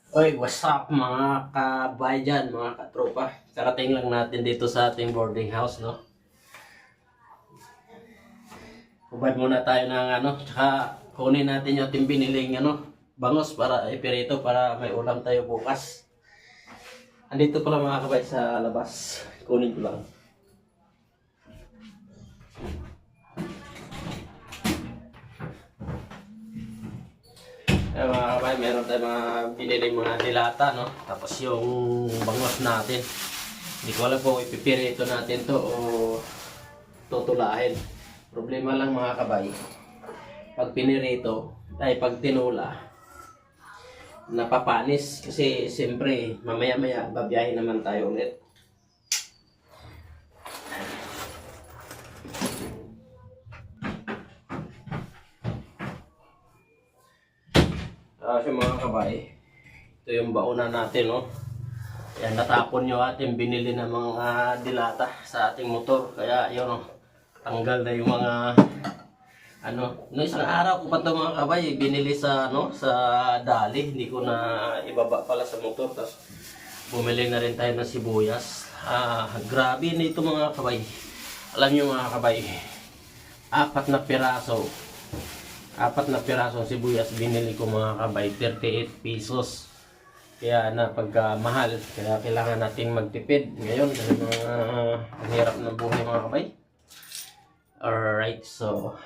Oy, what's up mga kabayan, mga katropa? Karating lang natin dito sa ating boarding house, no? Hubad muna tayo ng tsaka kunin natin yung ating biniling bangos para iperito para may ulam tayo bukas. Andito pala mga kabay sa labas. Kunin ko lang. Mga kabay, meron tayong mga biniling mga dilata, no? Tapos yung bangos natin. Hindi ko alam kung ipipirito natin to o tutulahin. Problema lang mga kabay, pag pinirito, ay pag tinula, napapanis kasi siyempre mamaya-maya babiyahin naman tayo ulit. So mga kabay, ito yung bauna natin, no? Yan, natapon yung ating binili ng mga dilata sa ating motor. Kaya yun, no? Tanggal na yung mga no isang araw ko pa ito mga kabay, binili sa sa Dali. Hindi ko na ibaba pala sa motor. Tapos bumili na rin tayo ng sibuyas. Grabe na ito mga kabay. Alam nyo mga kabay, apat na piraso sibuyas binili ko mga kabay, 38 pesos. Kaya na pagka mahal, kaya kailangan nating magtipid ngayon kasi ang hirap ng buhay mga kabay. Alright, so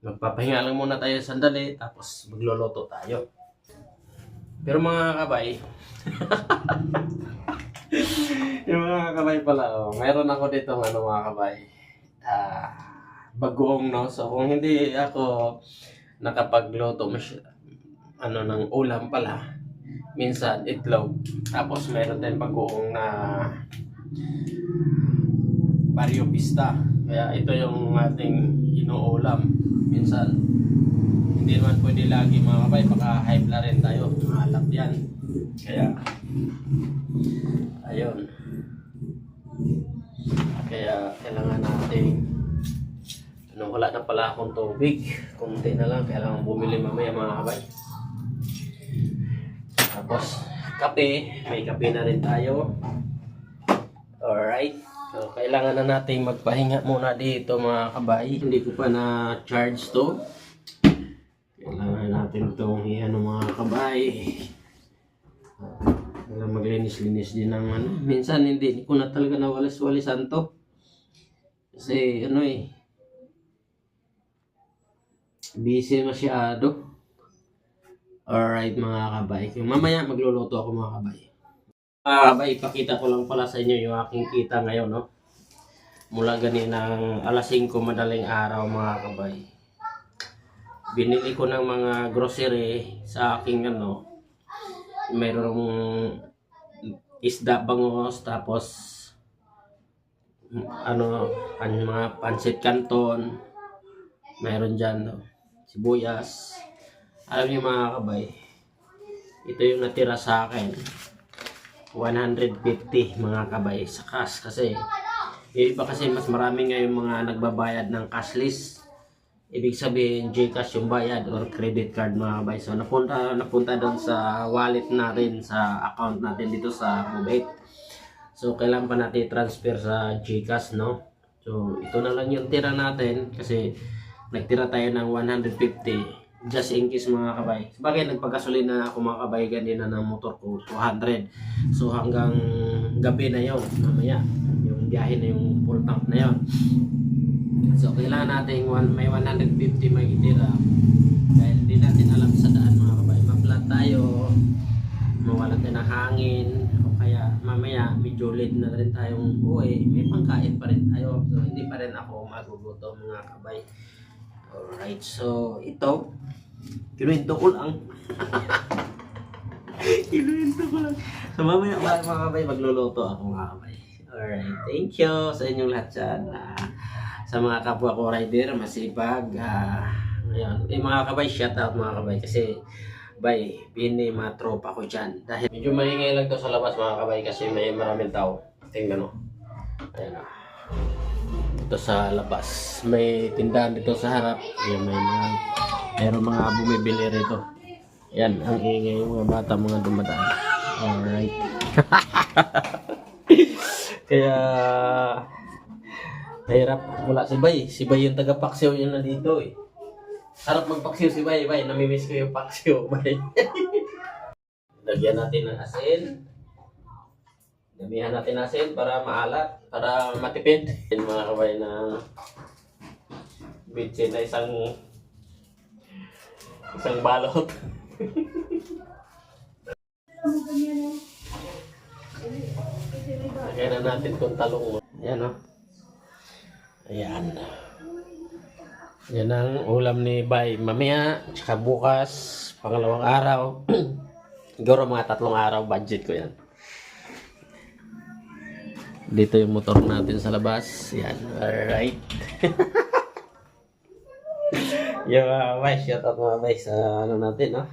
magpapahinga lang muna tayo sandali tapos magluluto tayo. Pero mga kabay, yung mga kabay pala, mayroon ako dito mga kabay, bagoong, no? So kung hindi ako nakapagluto ng ulam pala, minsan itlog, tapos meron din bagoong na Barrio Pista. Kaya ito yung ating inuulam. Minsan hindi naman pwede lagi mga kabay, baka high blood rin tayo, mahalap yan. Kaya ayun, kaya kailangan natin wala na pala akong tubig, kunti na lang, kailangan bumili mamaya mga kabay. Tapos kape, may kape na rin tayo. Alright, so kailangan na natin magpahinga muna dito mga kabay. Hindi ko pa na-charge to. Kailangan natin itong mga kabay. Maglinis-linis din ng minsan hindi ko na talaga nawalis-walisan to. Kasi busy masyado. Alright mga kabay, mamaya magluluto ako mga kabay. Mga kabay, ipakita ko lang pala sa inyo yung aking kita ngayon, no? Mula ganinang alas 5 madaling araw mga kabay, binili ko ng mga grocery sa aking mayroong isda bangos, tapos mga pansit canton, mayroon dyan, no? Sibuyas. Alam niyo mga kabay, ito yung natira sa akin, 150 mga kabay sa cash. Kasi yung iba kasi mas marami ngayon mga nagbabayad ng cashless, ibig sabihin GCash yung bayad or credit card mga kabay. So napunta doon sa wallet natin, sa account natin dito sa Mobile. So kailangan pa natin transfer sa GCash, no? So ito na lang yung tira natin kasi nagtira tayo ng 150 just in case mga kabay. Sabagay nagpagasolina ako mga kabay ganina ng motor ko, 200. So hanggang gabi na yon, mamaya yung biyahe na yung full tank na yon. So kailangan natin may 150 may itira dahil hindi natin alam sa daan mga kabay. Maplat tayo, mawala tayo ng hangin, o kaya mamaya medyo late na rin tayong uwi, may pangkain pa rin tayo. So hindi pa rin ako magugutom mga kabay. Alright, so ito kinuwento ko lang. Kinuwento ko lang. So mamaya mga kabay, magluluto ako mga kabay. Alright, thank you sa inyong lahat dyan. Sa mga kapwa ko rider, masipag. Ngayon, mga kabay, shout out mga kabay. Kasi bini mga tropa ko dyan. Dahil medyo maingay lang to sa labas mga kabay kasi may maraming tao. Tingnan o. Ayan o. Ito sa labas. May tindahan dito sa harap. Ayan, mayroong mga bumibili rito. Yan, ang ingay ng mga bata, mga dumadaan. Alright. Kaya, mahirap. Wala si Bay. Si Bay yung taga-paksiw yun na dito eh. Sarap magpaksiw si Bay. Bay, namimiss ko yung paksiw, Bay. Lagyan natin ng asin. Damihan natin ng asin para maalat, para matipid. Yan mga kabay ng bitsin na isang balot. Lagyan na natin itong talong. Ayan o. Ayan. Yan ang ulam ni Bay. Mamaya, tsaka bukas, pangalawang araw. Siguro mga 3 araw, budget ko yan. Dito yung motor natin sa labas. Yan. Alright. Yung Bay, shout out mga Bay sa ano natin, no?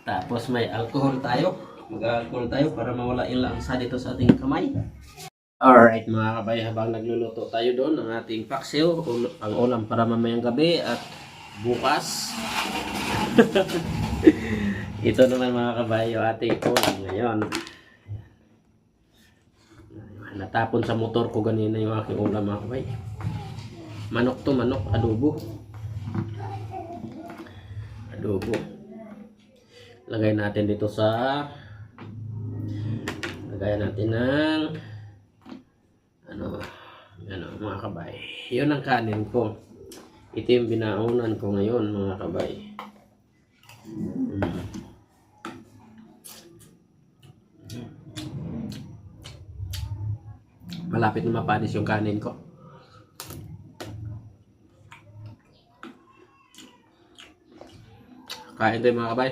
Tapos may alcohol tayo. Mag-alcohol tayo para mawala yung langsa dito sa ating kamay. Alright mga kabay, habang nagluluto tayo doon ng ating paksiw, ang ulam para mamayang gabi at bukas. Ito naman mga kabay, yung ating ulam ngayon. Natapon sa motor ko ganina yung aking ulam mga kabay. Manok to, manok, adobo. Adobo. Lagay natin dito sa... Lagay natin ng... ano mga kabay, yun ang kanin ko. Ito yung binaunan ko ngayon mga kabay. Malapit na mapanis yung kanin ko. Kain tayo mga kabay.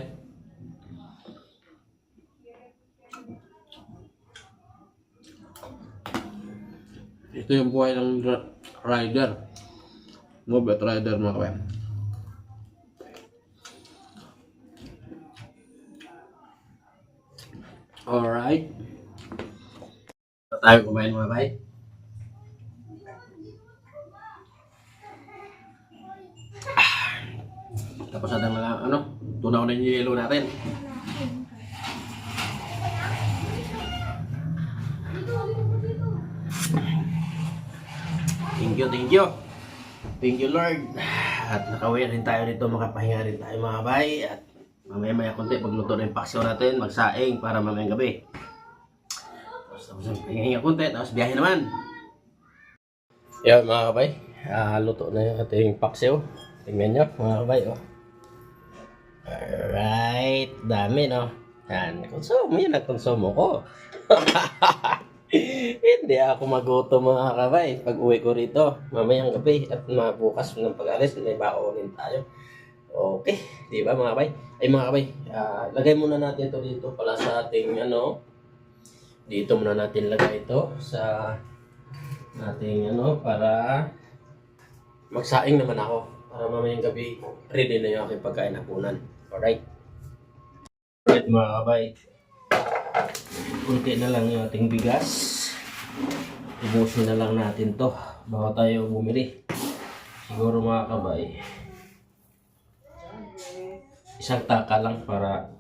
Ito yung buhay ng rider. Mobile rider mga kabayan. Alright. Tayo kumain mga kabayan. Tapos ada mga tunaw na yung yelo natin. Thank you. Thank you Lord. At nakauwi rin tayo dito, makapahinga rin tayo mga bay. At mamaya konti pagluto na yung paksiw natin, magsaing para mamayang gabi. Tapos pahinga konti, tapos biyahe naman. Yan mga kabay, luto na yung ating paksiw. Tingnan nyo mga kabay. Oh. Alright, dami no. Yan, konsumo yun, nagkonsumo ko. Hindi ako magutom mga kabay pag uwi ko rito mamayang gabi at bukas ng pag-alis may baonin tayo. Okay, di ba mga kabay? Ay mga kabay, lagay muna natin ito dito pala sa ating dito muna natin lagay ito sa ating para magsaing naman ako para mamayang gabi ready na yung aking pagkain hapunan. Alright. Alright mga kabay, kunti na lang yung ating bigas. Ibusin na lang natin to bago tayo bumili. Siguro mga kabay, isang taka lang para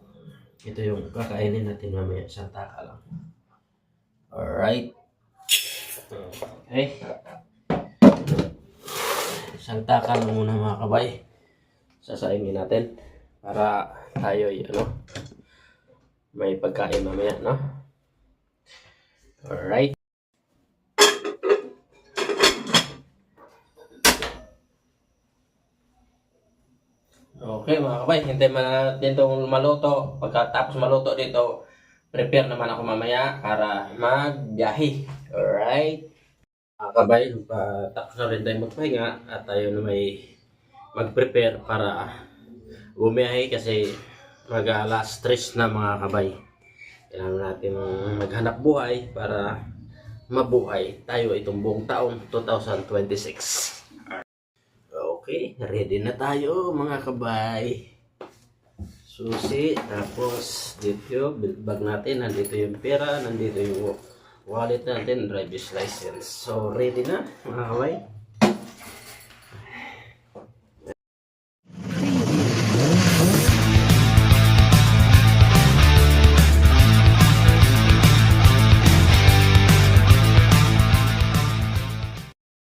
ito yung kakainin natin mamaya. Isang taka lang. Alright. Okay. Isang taka lang muna mga kabay. Sasaingin natin para tayo may pagkain mamaya, no? Alright. Okay mga kabay, hintay man natin itong maluto. Pagkatapos maluto dito, prepare naman ako mamaya para magbiyahe. Alright. Mga kabay, tapos na rin tayo magpahinga at tayo na may mag-prepare para bumiyahe kasi mag-alas 3 na mga kabay. Kailangan natin maghanap buhay para mabuhay tayo itong buong taon 2026. Okay, ready na tayo mga kabay. Susi, tapos dito yung bag natin, nandito yung pera, nandito yung wallet natin, driver's license. So ready na mga kabay.